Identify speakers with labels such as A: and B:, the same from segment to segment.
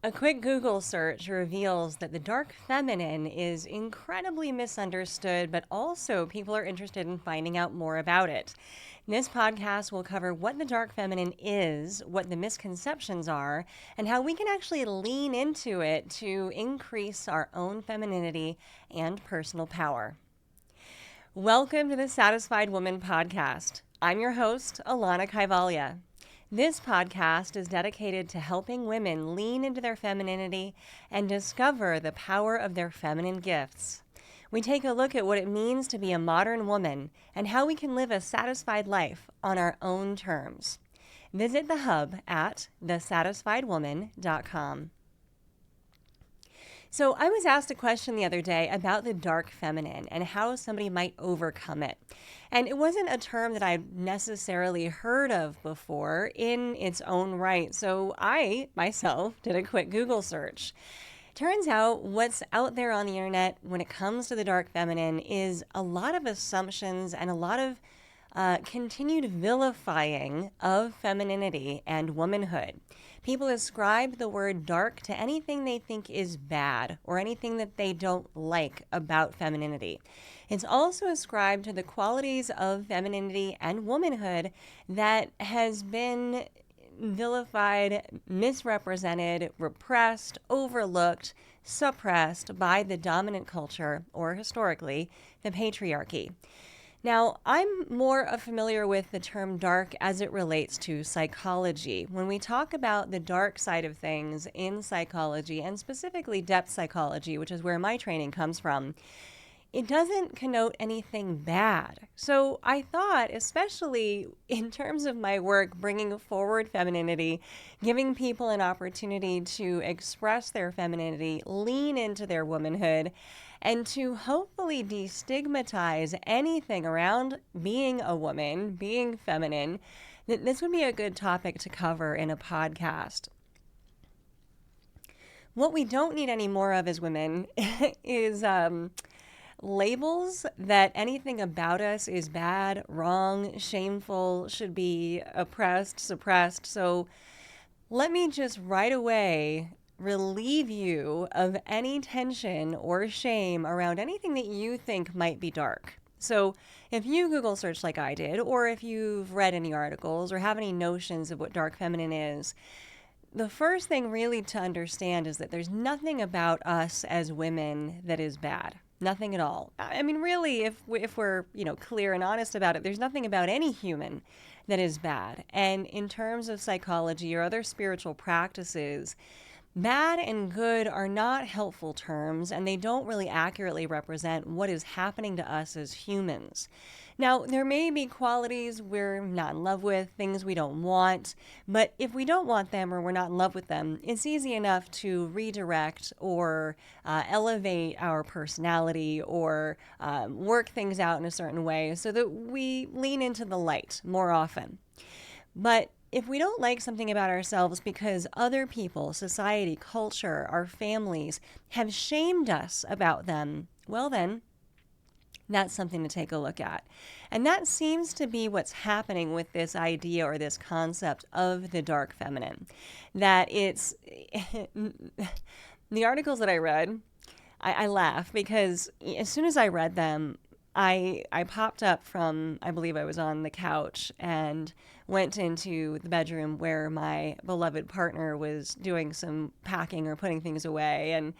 A: A quick Google search reveals that the dark feminine is incredibly misunderstood, but also people are interested in finding out more about it. This podcast will cover what the dark feminine is, what the misconceptions are, and how we can actually lean into it to increase our own femininity and personal power. Welcome to the Satisfied Woman podcast. I'm your host, Alanna Kaivalya. This podcast is dedicated to helping women lean into their femininity and discover the power of their feminine gifts. We take a look at what it means to be a modern woman and how we can live a satisfied life on our own terms. Visit the hub at thesatisfiedwoman.com. So, I was asked a question the other day about the dark feminine and how somebody might overcome it. And it wasn't a term that I'd necessarily heard of before in its own right. So, I myself did a quick Google search. Turns out what's out there on the internet when it comes to the dark feminine is a lot of assumptions and a lot of continued vilifying of femininity and womanhood. People ascribe the word dark to anything they think is bad or anything that they don't like about femininity. It's also ascribed to the qualities of femininity and womanhood that has been vilified, misrepresented, repressed, overlooked, suppressed by the dominant culture, or historically, the patriarchy. Now, I'm more familiar with the term dark as it relates to psychology. When we talk about the dark side of things in psychology, and specifically depth psychology, which is where my training comes from, it doesn't connote anything bad. So I thought, especially in terms of my work, bringing forward femininity, giving people an opportunity to express their femininity, lean into their womanhood, and to hopefully destigmatize anything around being a woman, being feminine, that this would be a good topic to cover in a podcast. What we don't need any more of as women is labels that anything about us is bad, wrong, shameful, should be oppressed, suppressed. So let me just right away relieve you of any tension or shame around anything that you think might be dark. So if you Google search like I did, or if you've read any articles or have any notions of what dark feminine is, the first thing really to understand is that there's nothing about us as women that is bad. Nothing at all. I mean, really, if we're, clear and honest about it, there's nothing about any human that is bad. And in terms of psychology or other spiritual practices, bad and good are not helpful terms, and they don't really accurately represent what is happening to us as humans. Now, there may be qualities we're not in love with, things we don't want, but if we don't want them or we're not in love with them, it's easy enough to redirect or elevate our personality or work things out in a certain way so that we lean into the light more often. But if we don't like something about ourselves because other people, society, culture, our families have shamed us about them, well then, that's something to take a look at. And that seems to be what's happening with this idea or this concept of the dark feminine. That it's the articles that I read, I laugh because as soon as I read them, I popped up from, I believe I was on the couch and went into the bedroom where my beloved partner was doing some packing or putting things away. And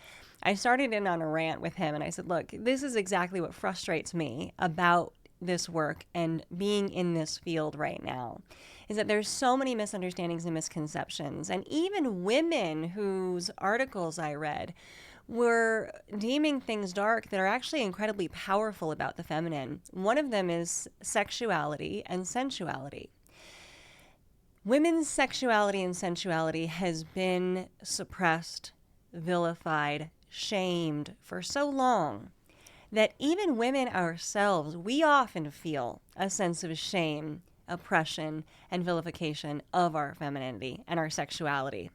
A: I started in on a rant with him and I said, look, this is exactly what frustrates me about this work and being in this field right now, is that there's so many misunderstandings and misconceptions. And even women whose articles I read were deeming things dark that are actually incredibly powerful about the feminine. One of them is sexuality and sensuality. Women's sexuality and sensuality has been suppressed, vilified, shamed for so long that even women ourselves, we often feel a sense of shame, oppression, and vilification of our femininity and our sexuality.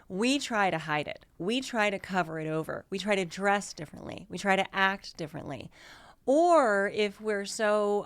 A: We try to hide it. We try to cover it over. We try to dress differently. We try to act differently. Or if we're so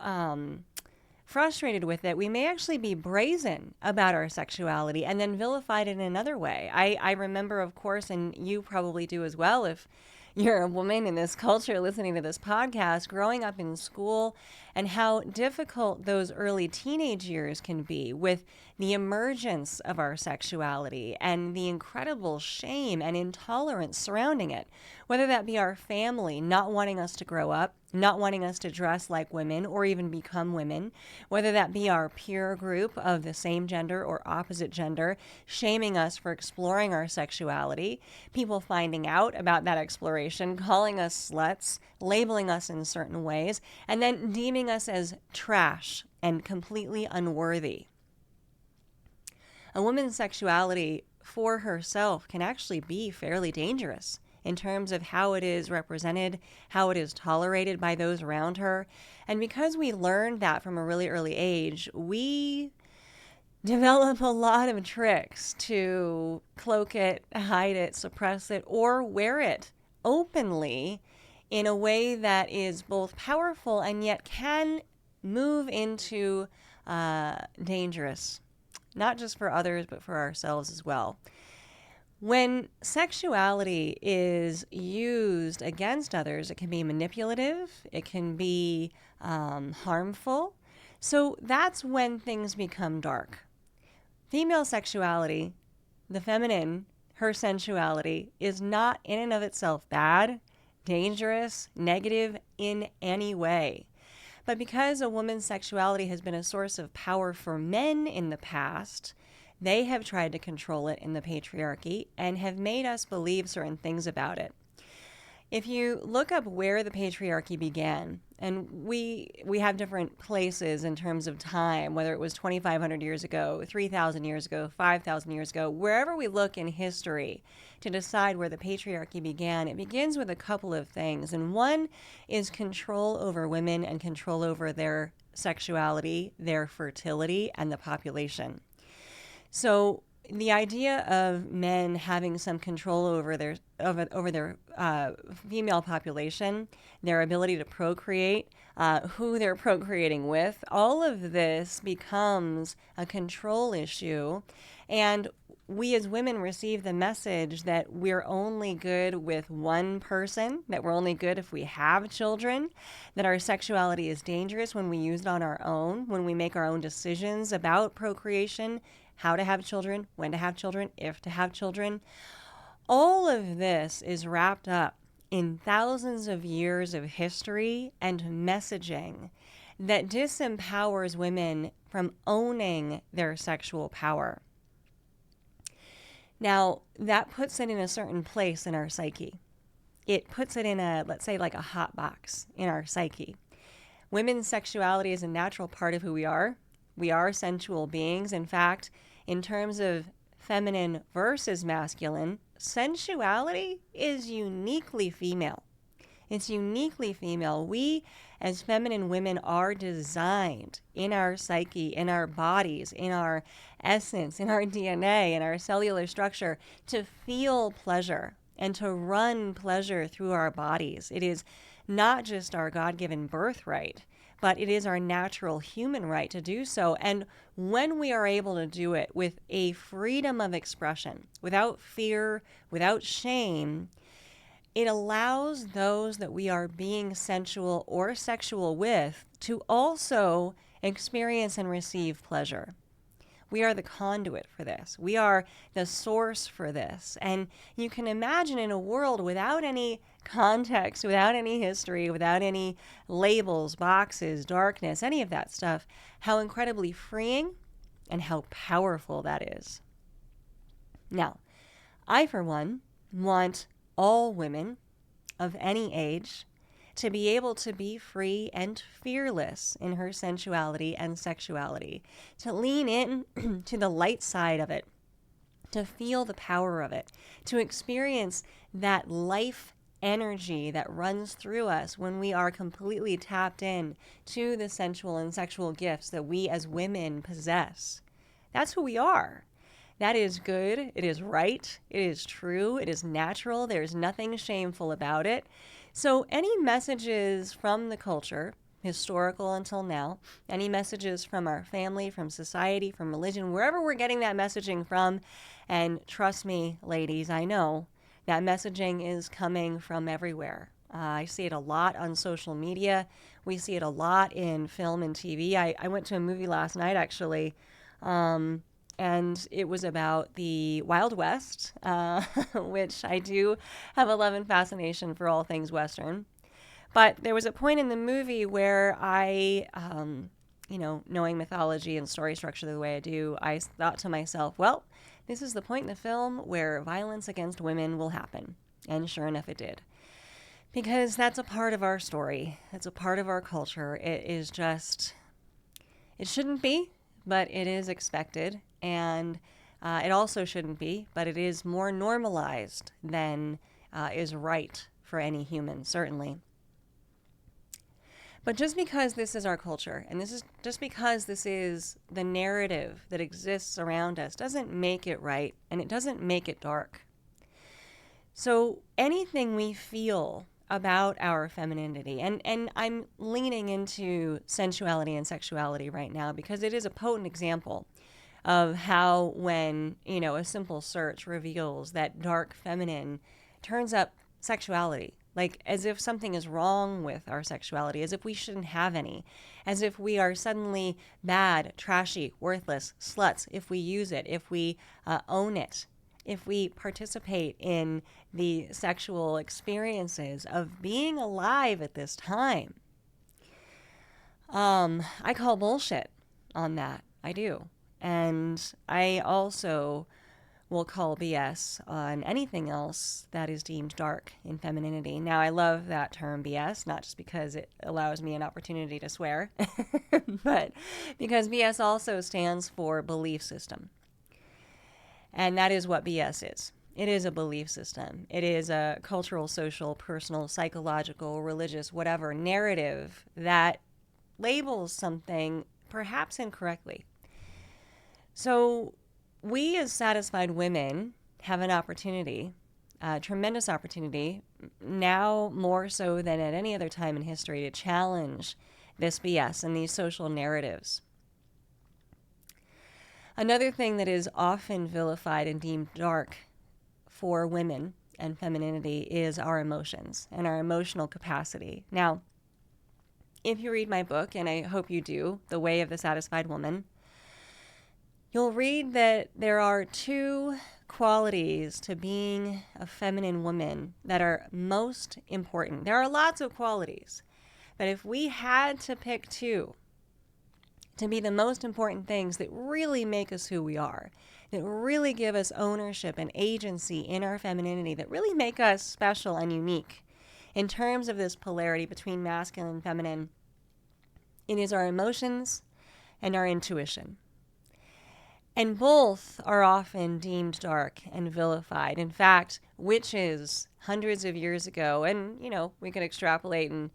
A: frustrated with it, we may actually be brazen about our sexuality and then vilify it in another way. I remember, of course, and you probably do as well if you're a woman in this culture listening to this podcast, growing up in school and how difficult those early teenage years can be with the emergence of our sexuality and the incredible shame and intolerance surrounding it. Whether that be our family not wanting us to grow up, not wanting us to dress like women or even become women, whether that be our peer group of the same gender or opposite gender, shaming us for exploring our sexuality, people finding out about that exploration, calling us sluts, labeling us in certain ways, and then deeming us as trash and completely unworthy. A woman's sexuality for herself can actually be fairly dangerous in terms of how it is represented, how it is tolerated by those around her. And because we learned that from a really early age, we develop a lot of tricks to cloak it, hide it, suppress it, or wear it openly in a way that is both powerful and yet can move into dangerous, not just for others, but for ourselves as well. When sexuality is used against others, it can be manipulative, it can be harmful. So that's when things become dark. Female sexuality, the feminine, her sensuality, is not in and of itself bad, dangerous, negative in any way. But because a woman's sexuality has been a source of power for men in the past, they have tried to control it in the patriarchy and have made us believe certain things about it. If you look up where the patriarchy began, and we have different places in terms of time, whether it was 2,500 years ago, 3,000 years ago, 5,000 years ago, wherever we look in history to decide where the patriarchy began, it begins with a couple of things. And one is control over women and control over their sexuality, their fertility, and the population. So the idea of men having some control over their female population, their ability to procreate, who they're procreating with, all of this becomes a control issue. And we as women receive the message that we're only good with one person, that we're only good if we have children, that our sexuality is dangerous when we use it on our own, when we make our own decisions about procreation, how to have children, when to have children, if to have children. All of this is wrapped up in thousands of years of history and messaging that disempowers women from owning their sexual power. Now, that puts it in a certain place in our psyche. It puts it in a, let's say, like a hot box in our psyche. Women's sexuality is a natural part of who we are. We are sensual beings. In fact, in terms of feminine versus masculine, sensuality is uniquely female. It's uniquely female. We, as feminine women, are designed in our psyche, in our bodies, in our essence, in our DNA, in our cellular structure, to feel pleasure and to run pleasure through our bodies. It is not just our God-given birthright, but it is our natural human right to do so. And when we are able to do it with a freedom of expression, without fear, without shame, it allows those that we are being sensual or sexual with to also experience and receive pleasure. We are the conduit for this. We are the source for this. And you can imagine in a world without any context, without any history, without any labels, boxes, darkness, any of that stuff, how incredibly freeing and how powerful that is. Now, I, for one, want all women of any age to be able to be free and fearless in her sensuality and sexuality, to lean in to the light side of it, to feel the power of it, to experience that life energy that runs through us when we are completely tapped in to the sensual and sexual gifts that we as women possess. That's who we are. That is good. It is right. It is true. It is natural. There's nothing shameful about it. So any messages from the culture historical until now, any messages from our family, from society, from religion, wherever we're getting that messaging from. And trust me, ladies, I know that messaging is coming from everywhere. I see it a lot on social media. We see it a lot in film and TV. I went to a movie last night, actually, and it was about the Wild West, which I do have a love and fascination for all things Western. But there was a point in the movie where knowing mythology and story structure the way I do, I thought to myself, well, this is the point in the film where violence against women will happen. And sure enough, it did. Because that's a part of our story. It's a part of our culture. It is just, it shouldn't be, but it is expected. And it also shouldn't be, but it is more normalized than is right for any human, certainly. But just because this is our culture, and just because this is the narrative that exists around us, doesn't make it right, and it doesn't make it dark. So anything we feel about our femininity, and I'm leaning into sensuality and sexuality right now because it is a potent example of how when, a simple search reveals that dark feminine turns up sexuality. Like as if something is wrong with our sexuality, as if we shouldn't have any, as if we are suddenly bad, trashy, worthless, sluts if we use it, if we own it, if we participate in the sexual experiences of being alive at this time. I call bullshit on that. I do. And I also will call BS on anything else that is deemed dark in femininity. Now, I love that term BS, not just because it allows me an opportunity to swear, but because BS also stands for belief system. And that is what BS is. It is a belief system. It is a cultural, social, personal, psychological, religious, whatever narrative that labels something perhaps incorrectly. So we as satisfied women have an opportunity, a tremendous opportunity, now more so than at any other time in history, to challenge this BS and these social narratives. Another thing that is often vilified and deemed dark for women and femininity is our emotions and our emotional capacity. Now, if you read my book, and I hope you do, The Way of the Satisfied Woman, you'll read that there are two qualities to being a feminine woman that are most important. There are lots of qualities, but if we had to pick two to be the most important things that really make us who we are, that really give us ownership and agency in our femininity, that really make us special and unique in terms of this polarity between masculine and feminine, it is our emotions and our intuition. And both are often deemed dark and vilified. In fact, witches hundreds of years ago, and we could extrapolate and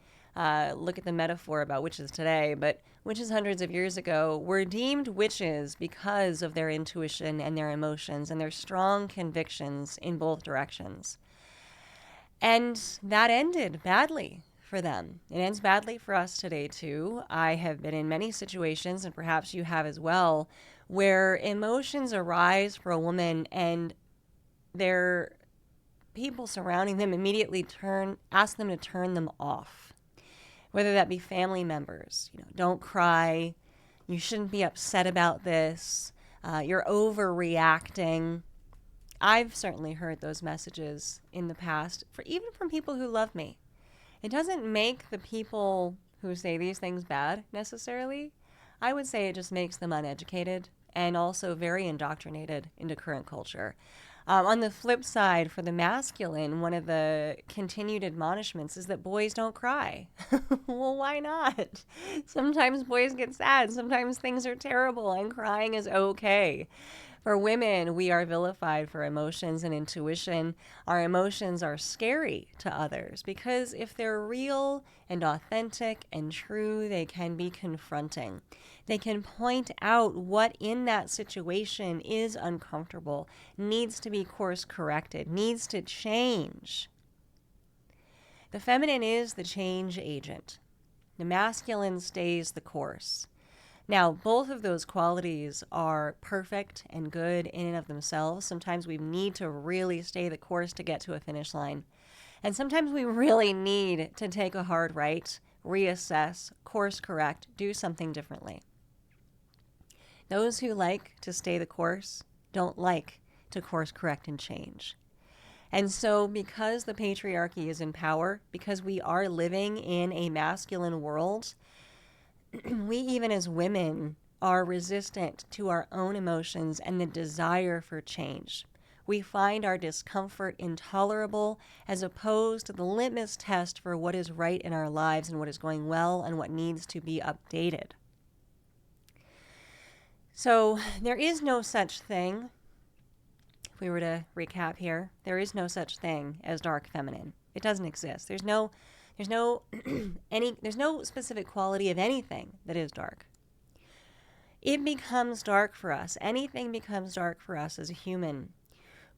A: look at the metaphor about witches today, but witches hundreds of years ago were deemed witches because of their intuition and their emotions and their strong convictions in both directions. And that ended badly for them. It ends badly for us today, too. I have been in many situations, and perhaps you have as well, where emotions arise for a woman and their people surrounding them immediately ask them to turn them off. Whether that be family members, don't cry, you shouldn't be upset about this, you're overreacting. I've certainly heard those messages in the past, even from people who love me. It doesn't make the people who say these things bad necessarily. I would say it just makes them uneducated and also very indoctrinated into current culture. On the flip side, for the masculine, one of the continued admonishments is that boys don't cry. Well, why not? Sometimes boys get sad. Sometimes things are terrible and crying is okay. For women, we are vilified for emotions and intuition. Our emotions are scary to others because if they're real and authentic and true, they can be confronting. They can point out what in that situation is uncomfortable, needs to be course corrected, needs to change. The feminine is the change agent. The masculine stays the course. Now, both of those qualities are perfect and good in and of themselves. Sometimes we need to really stay the course to get to a finish line. And sometimes we really need to take a hard right, reassess, course correct, do something differently. Those who like to stay the course don't like to course correct and change. And so because the patriarchy is in power, because we are living in a masculine world, we even as women are resistant to our own emotions and the desire for change. We find our discomfort intolerable as opposed to the litmus test for what is right in our lives and what is going well and what needs to be updated. So there is no such thing, if we were to recap here, there is no such thing as dark feminine. It doesn't exist. There's no specific quality of anything that is dark. It becomes dark for us. Anything becomes dark for us as a human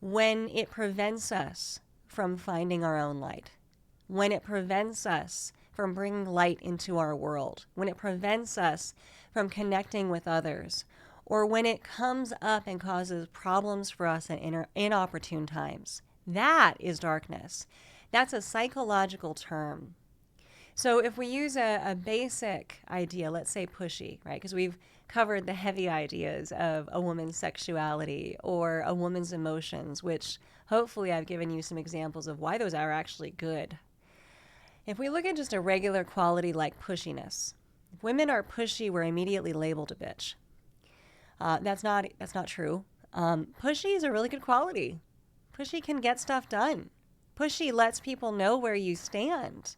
A: when it prevents us from finding our own light, when it prevents us from bringing light into our world, when it prevents us from connecting with others, or when it comes up and causes problems for us at inopportune times. That is darkness. That's a psychological term. So if we use a basic idea, let's say pushy, right? Because we've covered the heavy ideas of a woman's sexuality or a woman's emotions, which hopefully I've given you some examples of why those are actually good. If we look at just a regular quality like pushiness, if women are pushy, we're immediately labeled a bitch. That's not true. Pushy is a really good quality. Pushy can get stuff done. Pushy lets people know where you stand.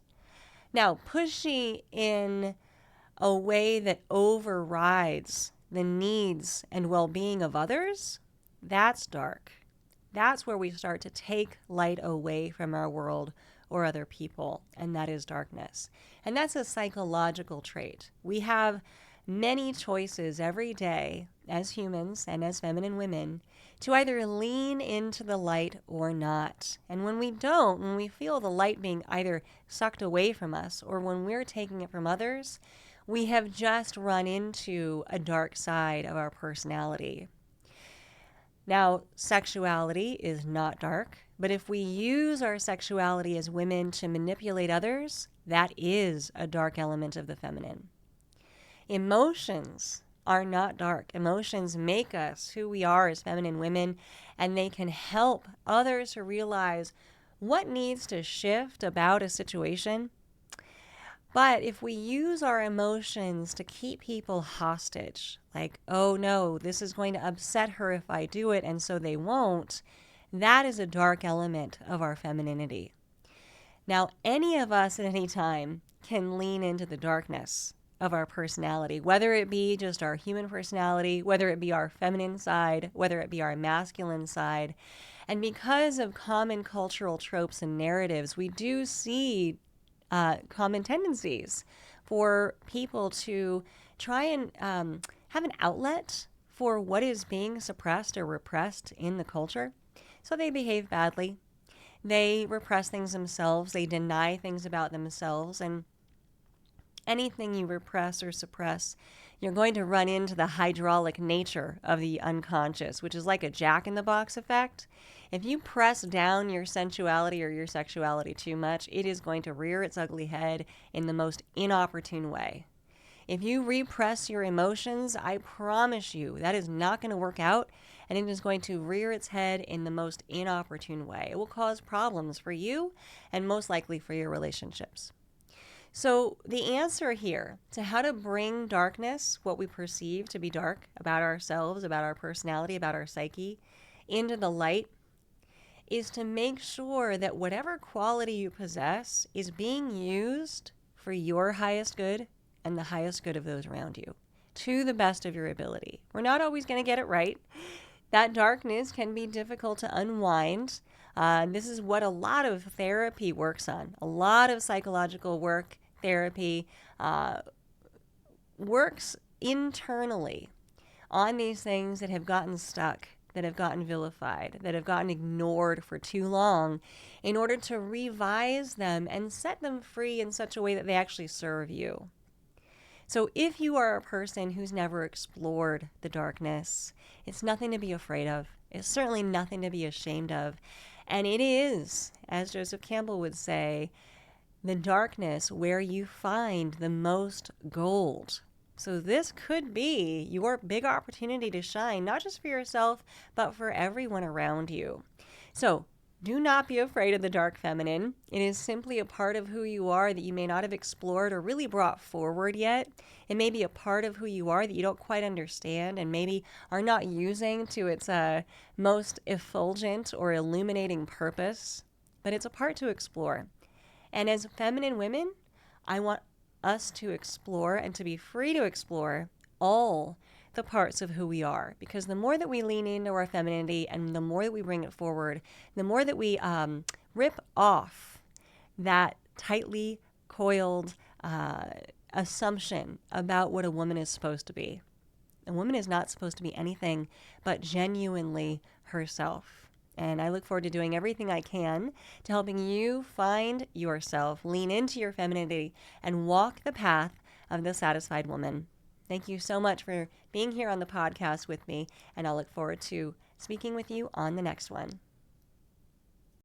A: Now, pushy in a way that overrides the needs and well-being of others, that's dark. That's where we start to take light away from our world or other people, and that is darkness. And that's a psychological trait. We have many choices every day as humans and as feminine women to either lean into the light or not. And when we don't, when we feel the light being either sucked away from us or when we're taking it from others, we have just run into a dark side of our personality. Now, sexuality is not dark, but if we use our sexuality as women to manipulate others, that is a dark element of the feminine. Emotions are not dark. Emotions make us who we are as feminine women, and they can help others to realize what needs to shift about a situation. But if we use our emotions to keep people hostage, like, oh no, this is going to upset her if I do it, and so they won't, that is a dark element of our femininity. Now, any of us at any time can lean into the darkness of our personality, whether it be just our human personality, whether it be our feminine side, whether it be our masculine side. And because of common cultural tropes and narratives, we do see common tendencies for people to try and have an outlet for what is being suppressed or repressed in the culture. So they behave badly. They repress things themselves. They deny things about themselves. And anything you repress or suppress, you're going to run into the hydraulic nature of the unconscious, which is like a jack-in-the-box effect. If you press down your sensuality or your sexuality too much, it is going to rear its ugly head in the most inopportune way. If you repress your emotions, I promise you that is not going to work out, and it is going to rear its head in the most inopportune way. It will cause problems for you and most likely for your relationships. So the answer here to how to bring darkness, what we perceive to be dark about ourselves, about our personality, about our psyche, into the light is to make sure that whatever quality you possess is being used for your highest good and the highest good of those around you to the best of your ability. We're not always going to get it right. That darkness can be difficult to unwind. This is what a lot of therapy works on. A lot of psychological work, therapy, works internally on these things that have gotten stuck, that have gotten vilified, that have gotten ignored for too long, in order to revise them and set them free in such a way that they actually serve you. So if you are a person who's never explored the darkness, it's nothing to be afraid of. It's certainly nothing to be ashamed of. And it is, as Joseph Campbell would say, the darkness where you find the most gold. So this could be your big opportunity to shine, not just for yourself, but for everyone around you. So do not be afraid of the dark feminine. It is simply a part of who you are that you may not have explored or really brought forward yet. It may be a part of who you are that you don't quite understand and maybe are not using to its most effulgent or illuminating purpose, but it's a part to explore. And as feminine women, I want us to explore and to be free to explore all the parts of who we are. Because the more that we lean into our femininity and the more that we bring it forward, the more that we rip off that tightly coiled assumption about what a woman is supposed to be. A woman is not supposed to be anything but genuinely herself. And I look forward to doing everything I can to helping you find yourself, lean into your femininity, and walk the path of the satisfied woman. Thank you so much for being here on the podcast with me, and I'll look forward to speaking with you on the next one.